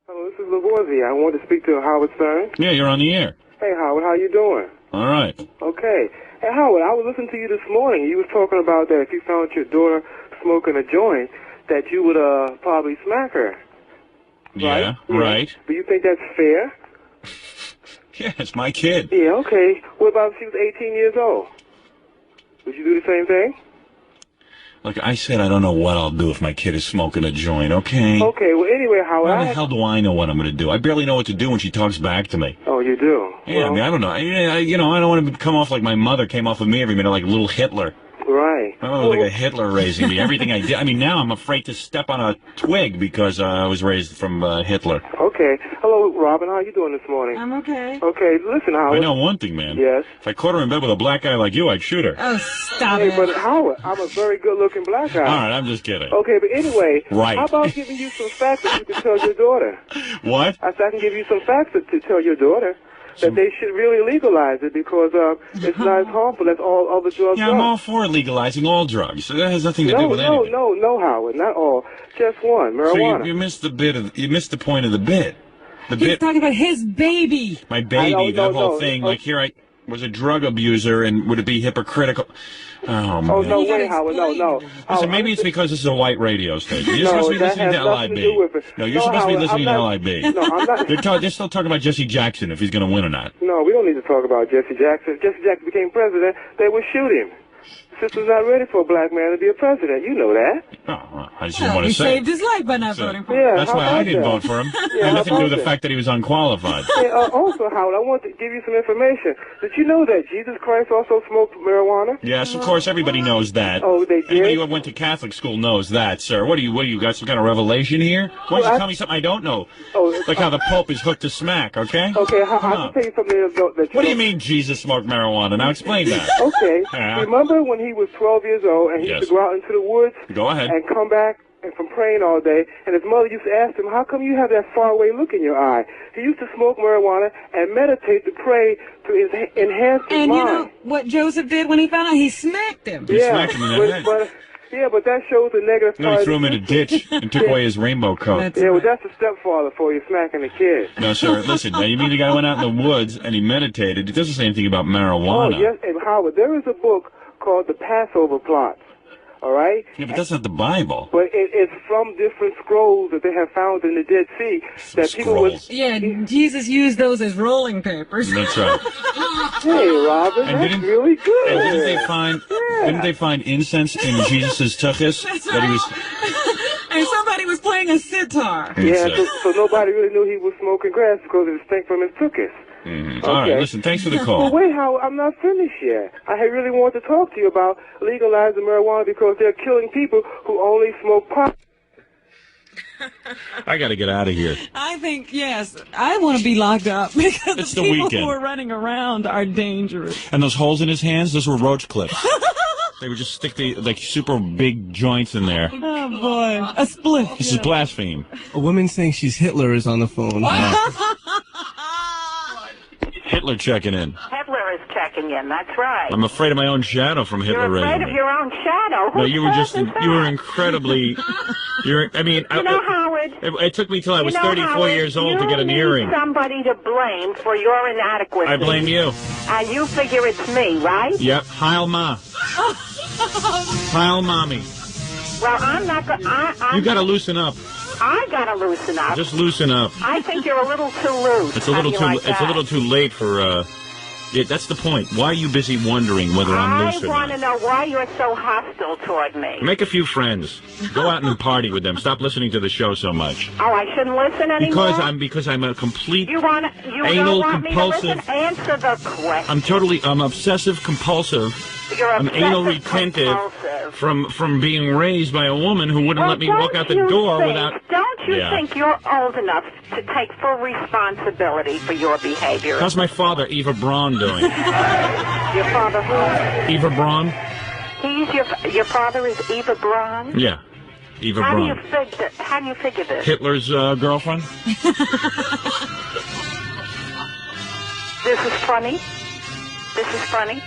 Hello, this is Lavoisier. I want to speak to Howard Stern. Yeah, you're on the air. Hey, Howard, how you doing? All right. Okay. Hey, Howard, I was listening to you this morning. You was talking about that if you found your daughter smoking a joint, that you would probably smack her. Yeah, right. Do you think that's fair? Yeah, it's my kid. Yeah, okay. What about if she was 18 years old? Would you do the same thing? Look, I said I don't know what I'll do if my kid is smoking a joint, okay? Okay, well, anyway, Howard... How the hell do I know what I'm going to do? I barely know what to do when she talks back to me. Oh, you do? Yeah, well, I mean, I don't know. I don't want to come off like my mother came off with me every minute, like little Hitler. Right. I was like a Hitler raising me. Everything I did. I mean, now I'm afraid to step on a twig because I was raised from Hitler. Okay. Hello, Robin. How you doing this morning? I'm okay. Okay, listen, Howard. I know one thing, man. Yes? If I caught her in bed with a black guy like you, I'd shoot her. Oh, stop Hey, it. but Howard, I'm a very good-looking black guy. All right, I'm just kidding. Okay, but anyway, Right. How about giving you some facts that you can tell your daughter? What? I can give you some facts to tell your daughter that they should really legalize it because it's not as harmful as all other drugs. Yeah, I'm all for legalizing all drugs. So that has nothing to do with anything. No, Howard, not all. Just one, marijuana. So you missed the bit you missed the point of the bit. He's talking about his baby. My baby, that whole thing. Like here, I was a drug abuser, and would it be hypocritical? Oh, man. Oh, no way, Howard, no. Listen, maybe it's because this is a white radio station. You're supposed to be listening to LIB. No, you're supposed to be listening to LIB. No, I'm not. They're still talking about Jesse Jackson, if he's going to win or not. No, we don't need to talk about Jesse Jackson. If Jesse Jackson became president, they would shoot him. The system's not ready for a black man to be a president. You know that. Oh, well, I just didn't want to He say. saved his life by not voting for him. Yeah, That's why I didn't vote for him. It had nothing to do with the fact that he was unqualified. Hey, also, Howard, I want to give you some information. Did you know that Jesus Christ also smoked marijuana? Yes, of course, everybody knows that. Oh, they did? Anybody who went to Catholic school knows that, sir. What do you got some kind of revelation here? Why don't you tell me something I don't know? Oh, like how the Pope is hooked to smack, okay? Okay, I can tell you something that What do you mean Jesus smoked marijuana? Now explain that. Okay. Yeah. Remember when he was 12 years old and he used to go out into the woods? Go ahead. And come back from praying all day, and his mother used to ask him, how come you have that faraway look in your eye? He used to smoke marijuana and meditate to pray to enhance his mind. And you know what Joseph did when he found out? He smacked him. He smacked him in the head. But that shows the negative No, part. he threw him in a ditch and took away his rainbow coat. Well, that's a stepfather for you, smacking the kid. No, sir, listen, now you mean the guy went out in the woods and he meditated. It doesn't say anything about marijuana. Oh, yes, and Howard, there is a book called The Passover Plots. All right? Yeah, but that's not the Bible. But it's from different scrolls that they have found in the Dead Sea that people would... Yeah, Jesus used those as rolling papers. That's right. Hey, Robin, And that's really good. And didn't they find incense in Jesus' tuchus? That's That he was... And somebody was playing a sitar. Yeah, so nobody really knew he was smoking grass because it stank from his tuchus. Mm-hmm. Okay. All right, listen, thanks for the call. Well, wait, Howard, I'm not finished yet. I really want to talk to you about legalizing marijuana because they're killing people who only smoke pot. I got to get out of here. I think, yes, I want to be locked up because It's the the people weekend. who are running around are dangerous. And those holes in his hands, those were roach clips. They would just stick the super big joints in there. Oh, boy. A split. This is blaspheme. A woman saying she's Hitler is on the phone. Hitler checking in. Hitler is checking in, that's right. I'm afraid of my own shadow from Hitler You're afraid raising of me. your own shadow. No, Whose you were fault is you were that? incredibly, You know, Howard, it took me till I was you know, 34 Howard, years old to get an you earring. need somebody to blame for your inadequacy. I blame you. And you figure it's me, right? Yep, Heil Ma. Heil Mommy. Well, I'm not going to... You gotta loosen up. I got to loosen up. Just loosen up. I think you're a little too loose. It's a little How too. do you like It's a that? little too late for. Yeah, that's the point. Why are you busy wondering whether I'm loose I or want to not? know why you're so hostile toward me. Make a few friends. Go out and party with them. Stop listening to the show so much. Oh, I shouldn't listen anymore? Because I'm a complete. You anal don't want compulsive. me to listen? Answer the question. I'm obsessive compulsive. You're I'm anal obsessive retentive compulsive. from being raised by a woman who wouldn't let me walk out the door without. Don't you Yeah. think you're old enough to take full responsibility for your behavior? How's my father, Eva Braun, doing? Your father who? Eva Braun? Your father is Eva Braun? Yeah, Eva How Braun. do you figure this? Hitler's girlfriend? This is funny? This is funny?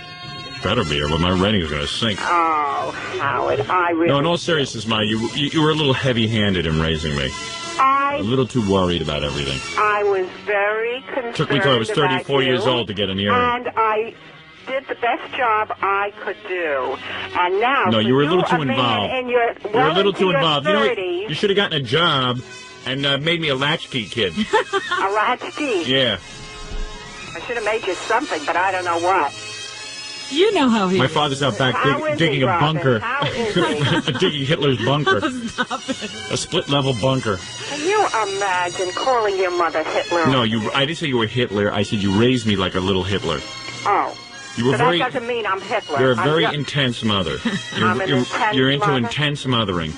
Better be, or my rating's going to sink. Oh, Howard, I really... No, in all seriousness, Ma, you were a little heavy-handed in raising me. I A little too worried about everything. I was very concerned. Took me till I was 34 years old to get an earring. And I did the best job I could do. And now, no, you were a little too involved. You're a little too involved. 30s, You know what? You should have gotten a job and made me a latchkey kid. A latchkey? Yeah. I should have made you something, but I don't know what. You know how he My is. father's out back digging a bunker. Digging Hitler's bunker. Stop it. A split-level bunker. Can you imagine calling your mother Hitler? No, I didn't say you were Hitler. I said you raised me like a little Hitler. Oh. You were so very, that doesn't mean I'm Hitler. You're a very intense mother. I'm an intense You're into mother? intense mothering.